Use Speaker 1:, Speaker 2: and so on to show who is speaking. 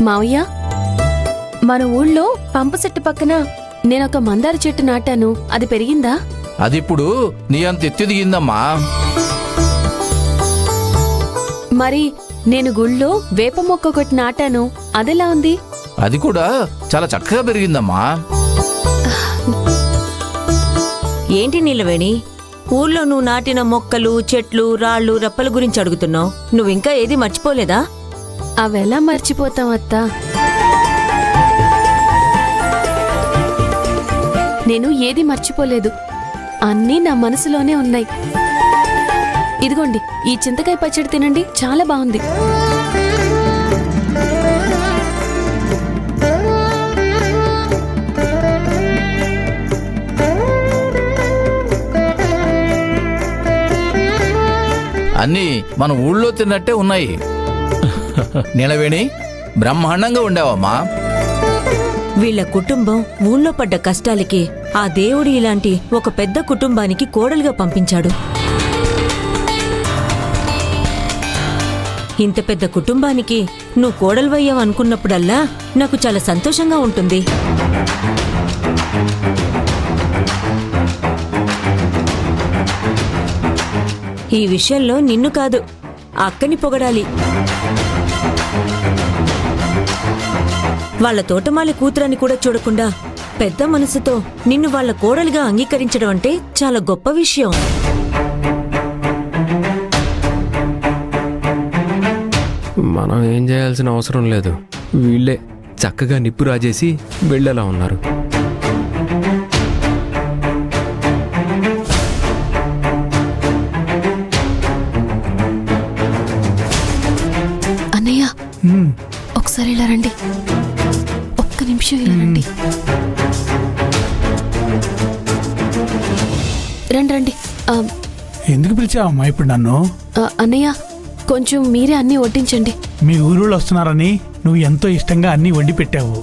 Speaker 1: మావయ్య, మన ఊళ్ళో పంప చెట్టు పక్కన నేనొక మందార చెట్టు నాటాను, అది పెరిగిందా?
Speaker 2: అదిప్పుడు నీ అంత ఎత్తు దిగిందమ్మా.
Speaker 1: మరి నేను గుళ్ళో వేప మొక్క ఒకటి నాటాను, అదెలా ఉంది?
Speaker 2: అది కూడా చాలా చక్కగా పెరిగిందమ్మా.
Speaker 3: ఏంటి నీలవేణి, ఊర్లో నువ్వు నాటిన మొక్కలు, చెట్లు, రాళ్ళు, రప్పల గురించి అడుగుతున్నావు. నువ్వింకా ఏది మర్చిపోలేదా?
Speaker 1: అవెలా మర్చిపోతాం అత్తా? నేను ఏది మర్చిపోలేదు, అన్నీ నా మనసులోనే ఉన్నాయి. ఇదిగోండి, ఈ చింతకాయ పచ్చడి తినండి, చాలా బాగుంది.
Speaker 2: అన్నీ మన ఊళ్ళో తిన్నట్టే ఉన్నాయి. నీలవేణి, బ్రహ్మాండంగా ఉండావమ్మా.
Speaker 3: వీళ్ల కుటుంబం ఊళ్ళో పడ్డ కష్టాలకి ఆ దేవుడు ఇలాంటి ఒక పెద్ద కుటుంబానికి కోడలుగా పంపించాడు. ఇంత పెద్ద కుటుంబానికి నువ్వు కోడలువయ్యావు అనుకున్నప్పుడల్లా నాకు చాలా సంతోషంగా ఉంటుంది. ఈ విషయంలో నిన్ను కాదు, అక్కని పొగడాలి. వాళ్ల తోటమాలి కూతురని కూడా చూడకుండా పెద్ద మనసుతో నిన్ను వాళ్ల కోడలిగా అంగీకరించడం అంటే చాలా గొప్ప విషయం.
Speaker 4: మనం ఏం చేయాల్సిన అవసరం లేదు, వీళ్ళే చక్కగా నిప్పు రాజేసి వెళ్ళేలా ఉన్నారు.
Speaker 1: అన్నయ్య, ఒకసారి ఇలా రండి, ఒక్క నిమిషం ఇలా రండి. రండి రండి.
Speaker 5: ఎందుకు పిలిచావమ్మా ఇప్పుడు నన్ను?
Speaker 1: అన్నయ్య, కొంచెం మీరే అన్నీ వడ్డించండి.
Speaker 5: మీ ఊరుళ్ళు వస్తున్నారని నువ్వు ఎంతో ఇష్టంగా అన్నీ వండి పెట్టావు.